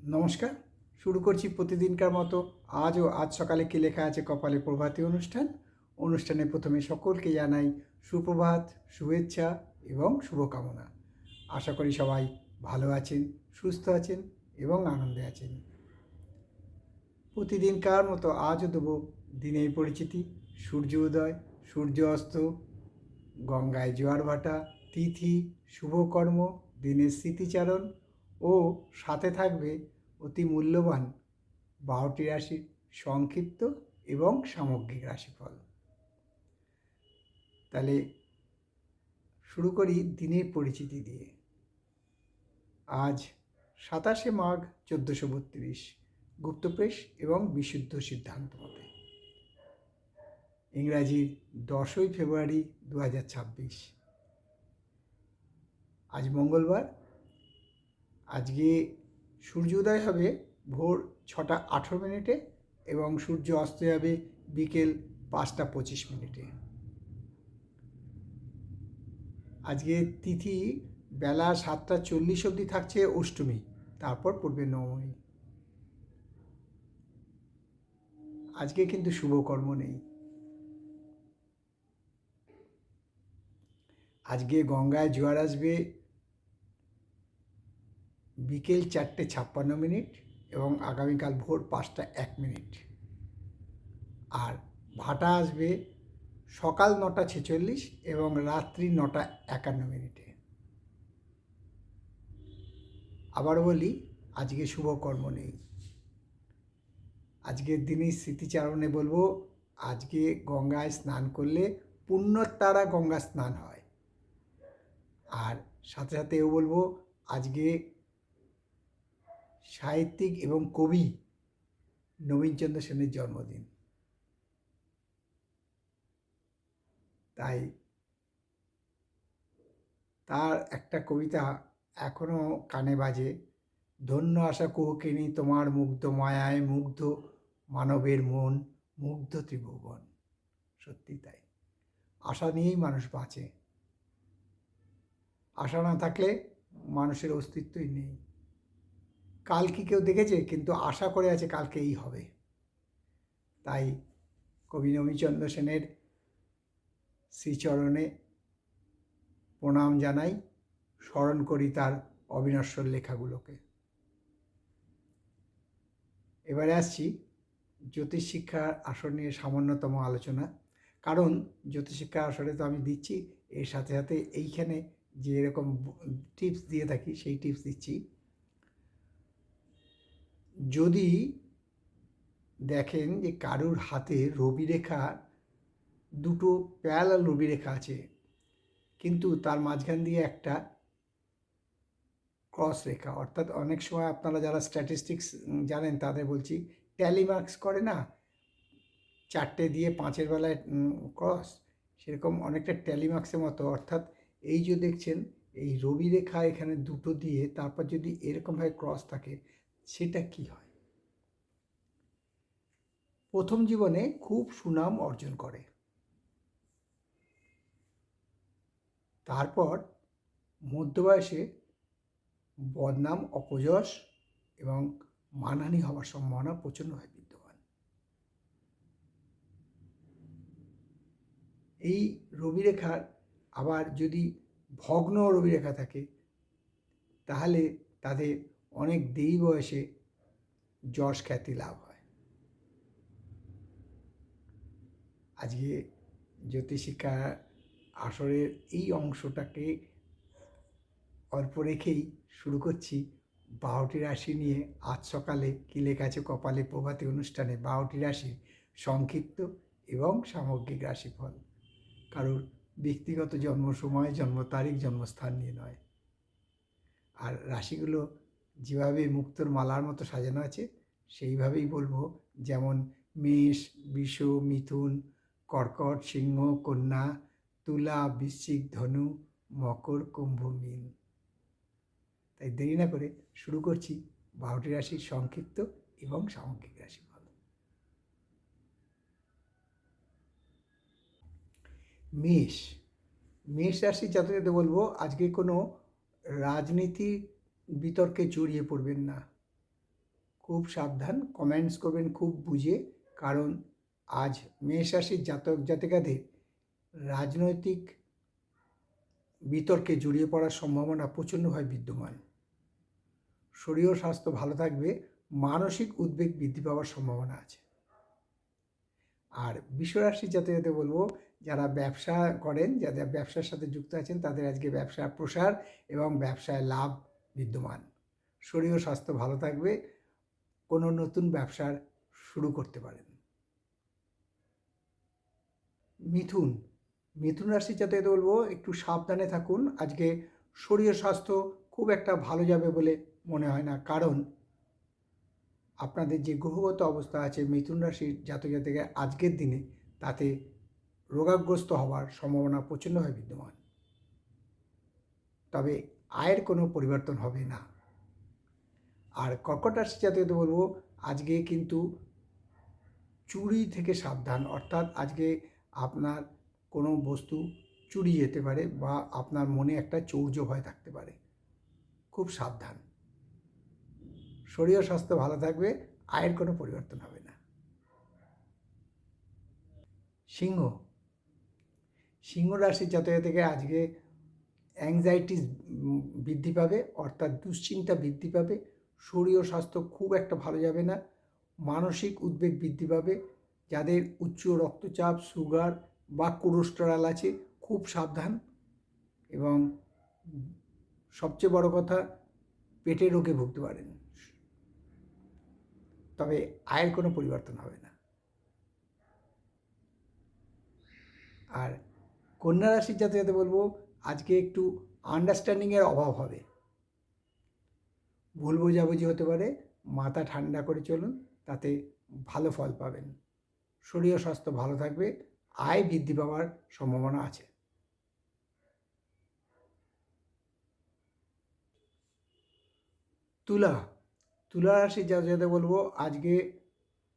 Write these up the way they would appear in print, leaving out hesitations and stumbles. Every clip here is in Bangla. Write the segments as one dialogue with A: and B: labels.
A: নমস্কার। শুরু করছি প্রতিদিনকার মতো আজ সকালে কী লেখা আছে কপালে প্রভাতী অনুষ্ঠানে প্রথমে সকলকে জানাই সুপ্রভাত, শুভেচ্ছা এবং শুভকামনা। আশা করি সবাই ভালো আছেন, সুস্থ আছেন এবং আনন্দে আছেন। প্রতিদিনকার মতো আজও দেবো দিনের পরিচিতি, সূর্য উদয়, সূর্য অস্ত, গঙ্গায় জোয়ার ভাটা, তিথি, শুভকর্ম, দিনের স্মৃতিচারণ ও সাথে থাকবে অতি মূল্যবান 12টি রাশির সংক্ষিপ্ত এবং সামগ্রিক রাশিফল। তাহলে শুরু করি দিনের পরিচিতি দিয়ে। আজ 27শে মাঘ 1432, গুপ্তপ্রেস এবং বিশুদ্ধ সিদ্ধান্ত মতে। ইংরাজির 10ই ফেব্রুয়ারি 2026। আজ মঙ্গলবার। আজকে সূর্যোদয় হবে ভোর 6টা 18 মিনিটে এবং সূর্য অস্ত যাবে বিকেল 5টা 25 মিনিটে। আজকে তিথি বেলা 7টা 40 অবধি থাকছে অষ্টমী, তারপর পড়বে নবমী। আজকে কিন্তু শুভকর্ম নেই। আজকে গঙ্গায় জোয়ার আসবে বিকেল 4টে 56 মিনিট এবং আগামীকাল ভোর 5টা 1 মিনিট। আর ভাটা আসবে সকাল 9টা 46 এবং রাত্রি 9টা 51 মিনিটে। আবার বলি, আজকে শুভকর্ম নেই। আজকের দিনে স্মৃতিচারণে বলবো, আজকে গঙ্গায় স্নান করলে পুণ্যর দ্বারা গঙ্গা স্নান হয়। আর সাথে সাথেও বলবো, আজকে সাহিত্যিক এবং কবি নবীনচন্দ্র সেনের জন্মদিন। তাই তার একটা কবিতা এখনো কানে বাজে, ধন্য আশা কুহকিনী তোমার মুগ্ধ মায়ায় মুগ্ধ মানবের মন, মুগ্ধ ত্রিভুবন। সত্যি তাই, আশা নিয়েই মানুষ বাঁচে। আশা না থাকলে মানুষের অস্তিত্বই নেই। কাল কি কেউ দেখেছে? কিন্তু আশা করে আছে কালকে এই হবে। তাই কবি নবীনচন্দ্র সেনের শ্রীচরণে প্রণাম জানাই, স্মরণ করি তার অবিনশ্বর লেখাগুলোকে। এবারে আসছি জ্যোতিষশিক্ষার আসর নিয়ে সামান্যতম আলোচনা। কারণ জ্যোতিষশিক্ষার আসরে তো আমি দিচ্ছি, এর সাথে সাথে এইখানে যে এরকম টিপস দিয়ে থাকি সেই টিপস দিচ্ছি। যদি দেখেন যে কারুর হাতে রবি রেখা, দুটো প্যারালাল রবি রেখা আছে, কিন্তু তার মাঝখান দিয়ে একটা ক্রস রেখা, অর্থাৎ অনেক সময় আপনারা যারা স্ট্যাটিস্টিক্স জানেন তাদের বলছি, ট্যালি মার্কস করে না, 4টে দিয়ে 5-এর বেলায় ক্রস, সেরকম অনেকটা ট্যালি মার্কসের মতো। অর্থাৎ এই যে দেখছেন এই রবি রেখা এখানে দুটো দিয়ে তারপর যদি এরকমভাবে ক্রস থাকে, সেটা কি হয়? প্রথম জীবনে খুব সুনাম অর্জন করে, তারপর মধ্যবয়সে বদনাম, অপযশ এবং মানহানি হওয়ার সম্ভাবনা প্রচণ্ডভাবে বিদ্যমান। এই রবিরেখার আবার যদি ভগ্ন রবিরেখা থাকে, তাহলে তাদের অনেক দেরি বয়সে যশ খ্যাতি লাভ হয়। আজকে জ্যোতিষশিক্ষা আসরের এই অংশটাকে অল্প রেখেই শুরু করছি 12টি রাশি নিয়ে। আজ সকালে কী লেখা আছে কপালে প্রভাতী অনুষ্ঠানে 12টি রাশির সংক্ষিপ্ত এবং সামগ্রিক রাশিফল। কারোর ব্যক্তিগত জন্ম সময়, জন্ম তারিখ, জন্মস্থান নিয়ে নয়। আর রাশিগুলো যেভাবে মুক্তোর মালার মতো সাজানো আছে সেইভাবেই বলবো, যেমন মেষ, বৃষ, মিথুন, কর্কট, সিংহ, কন্যা, তুলা, বৃশ্চিক, ধনু, মকর, কুম্ভ, মীন। তাই দেরি না করে শুরু করছি 12টি রাশির সংক্ষিপ্ত এবং সামগ্রিক রাশিফল। মেষ। মেষ রাশির জাতকদের বলবো, আজকে কোনো রাজনীতি বিতর্কে জড়িয়ে পড়বেন না। খুব সাবধান, কমেন্টস করবেন খুব বুঝে, কারণ আজ মেষ রাশির জাতক জাতিকাদের রাজনৈতিক বিতর্কে জড়িয়ে পড়ার সম্ভাবনা প্রচণ্ডভাবে বিদ্যমান। শরীর ও স্বাস্থ্য ভালো থাকবে, মানসিক উদ্বেগ বৃদ্ধি পাওয়ার সম্ভাবনা আছে। আর বিশ্বরাশির জাতকদের বলবো, যারা ব্যবসা করেন, যারা ব্যবসার সাথে যুক্ত আছেন, তাদের আজকে ব্যবসার প্রসার এবং ব্যবসায় লাভ বিদ্যমান। শরীর ও স্বাস্থ্য ভালো থাকবে, কোনো নতুন ব্যবসার শুরু করতে পারেন। মিথুন রাশির জাতকদের বলবো, একটু সাবধানে থাকুন। আজকে শরীর স্বাস্থ্য খুব একটা ভালো যাবে বলে মনে হয় না, কারণ আপনাদের যে গ্রহগত অবস্থা আছে মিথুন রাশির জাতক জাতিকা আজকের দিনে, তাতে রোগাগ্রস্ত হওয়ার সম্ভাবনা প্রচণ্ডভাবে বিদ্যমান। তবে আয়ের কোনো পরিবর্তন হবে না। আর কর্কট রাশির জাতকদের বলবো, আজকে কিন্তু চুরি থেকে সাবধান, অর্থাৎ আজকে আপনার কোনো বস্তু চুরি যেতে পারে বা আপনার মনে একটা চৌর্য ভয় থাকতে পারে, খুব সাবধান। শরীর ও স্বাস্থ্য ভালো থাকবে, আয়ের কোনো পরিবর্তন হবে না। সিংহ রাশির জাতক থেকে আজকে অ্যাংজাইটি বৃদ্ধি পাবে, অর্থাৎ দুশ্চিন্তা বৃদ্ধি পাবে। শরীর ও স্বাস্থ্য খুব একটা ভালো যাবে না, মানসিক উদ্বেগ বৃদ্ধি পাবে। যাদের উচ্চ রক্তচাপ, সুগার বা কোলেস্টেরল আছে, খুব সাবধান। এবং সবচেয়ে বড় কথা, পেটের রোগে ভুগতে পারেন। তবে আয়ের কোনো পরিবর্তন হবে না। আর কন্যা রাশির জাতকদের বলবো, আজকে একটু আন্ডারস্ট্যান্ডিংয়ের অভাব হবে, ভুল বোঝাবুঝি হতে পারে। মাথা ঠান্ডা করে চলুন, তাতে ভালো ফল পাবেন। শরীর ও স্বাস্থ্য ভালো থাকবে, আয় বৃদ্ধি পাওয়ার সম্ভাবনা আছে। তুলা রাশির জাতকদের বলবো, আজকে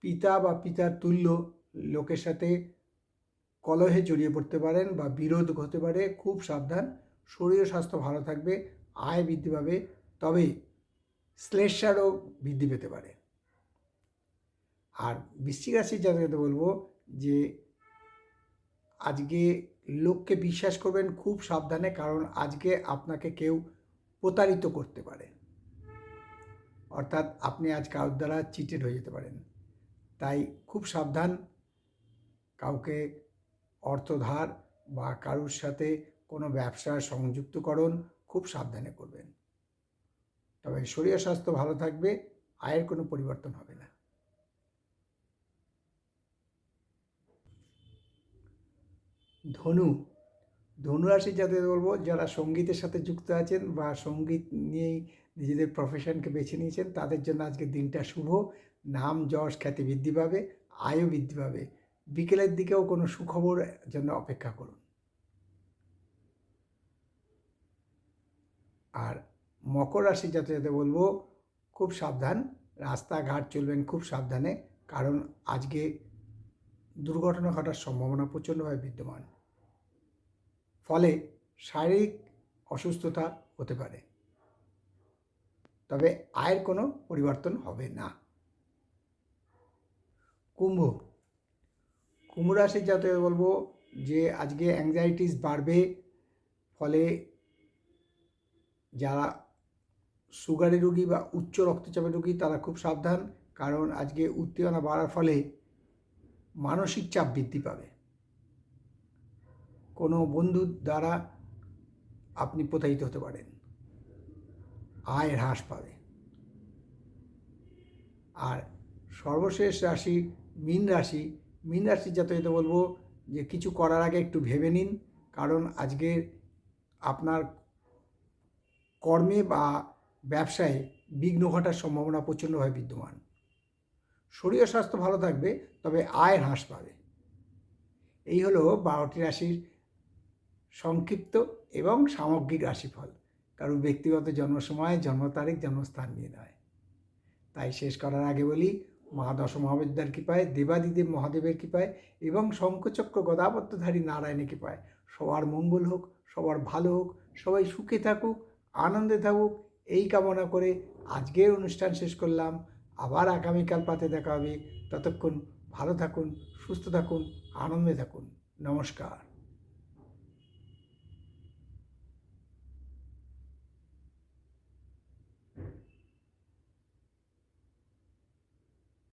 A: পিতা বা পিতার তুল্য লোকের সাথে কলহে জড়িয়ে পড়তে পারেন বা বিরোধ হতে পারে, খুব সাবধান। শরীর ও স্বাস্থ্য ভালো থাকবে, আয় বৃদ্ধি পাবে, তবে শ্লেষারও বৃদ্ধি পেতে পারে। আর বৃশ্চিক রাশির জাতকদের বলবো যে আজকে লোককে বিশ্বাস করবেন খুব সাবধানে, কারণ আজকে আপনাকে কেউ প্রতারিত করতে পারে, অর্থাৎ আপনি আজ কারোর দ্বারা চিটেড হয়ে যেতে পারেন। তাই খুব সাবধান, কাউকে অর্থ ধার বা কারোর সাথে কোনো ব্যবসার সংযুক্তকরণ খুব সাবধানে করবেন। তবে শরীর স্বাস্থ্য ভালো থাকবে, আয়ের কোনো পরিবর্তন হবে না। ধনু রাশির যাদের বলবো, যারা সঙ্গীতের সাথে যুক্ত আছেন বা সঙ্গীত নিয়েই নিজেদের প্রফেশনকে বেছে নিয়েছেন, তাদের জন্য আজকের দিনটা শুভ। নাম যশ খ্যাতি বৃদ্ধি পাবে, আয়ও বৃদ্ধি পাবে। বিকেলের দিকেও কোনো সুখবর জন্য অপেক্ষা করুন। আর মকর রাশির জাতকদের বলবো, খুব সাবধান, রাস্তাঘাট চলবেন খুব সাবধানে, কারণ আজকে দুর্ঘটনা ঘটার সম্ভাবনা প্রচণ্ডভাবে বিদ্যমান। ফলে শারীরিক অসুস্থতা হতে পারে, তবে আয়ের কোনো পরিবর্তন হবে না। কুম্ভ রাশির জাতকদের বলবো যে আজকে অ্যাংজাইটিস বাড়বে, ফলে যারা সুগারের রোগী বা উচ্চ রক্তচাপের রোগী তারা খুব সাবধান, কারণ আজকে উত্তেজনা বাড়ার ফলে মানসিক চাপ বৃদ্ধি পাবে। কোনো বন্ধুর দ্বারা আপনি প্রতারিত হতে পারেন, আয় হ্রাস পাবে। আর সর্বশেষ রাশি মীন রাশির জাতকদের বলবো যে কিছু করার আগে একটু ভেবে নিন, কারণ আজকের আপনার কর্মে বা ব্যবসায় বিঘ্ন ঘটার সম্ভাবনা প্রচণ্ডভাবে বিদ্যমান। শরীর স্বাস্থ্য ভালো থাকবে, তবে আয় হ্রাস পাবে। এই হলো 12টি রাশির সংক্ষিপ্ত এবং সামগ্রিক রাশিফল। কারণ ব্যক্তিগত জন্ম সময়, জন্ম তারিখ, জন্মস্থান নিয়ে নয়। তাই শেষ করার আগে বলি, মা দশমহাবিদ্যার কৃপায়, দেবাদিদেব মহাদেবের কৃপায় এবং শঙ্খচক্র গদাপদ্মধারী নারায়ণের কৃপায় সবার মঙ্গল হোক, সবার ভালো হোক, সবাই সুখে থাকুক, আনন্দে থাকুক, এই কামনা করে আজকের অনুষ্ঠান শেষ করলাম। আবার আগামীকাল পাতে দেখা হবে। ততক্ষণ ভালো থাকুন, সুস্থ থাকুন, আনন্দে থাকুন। নমস্কার।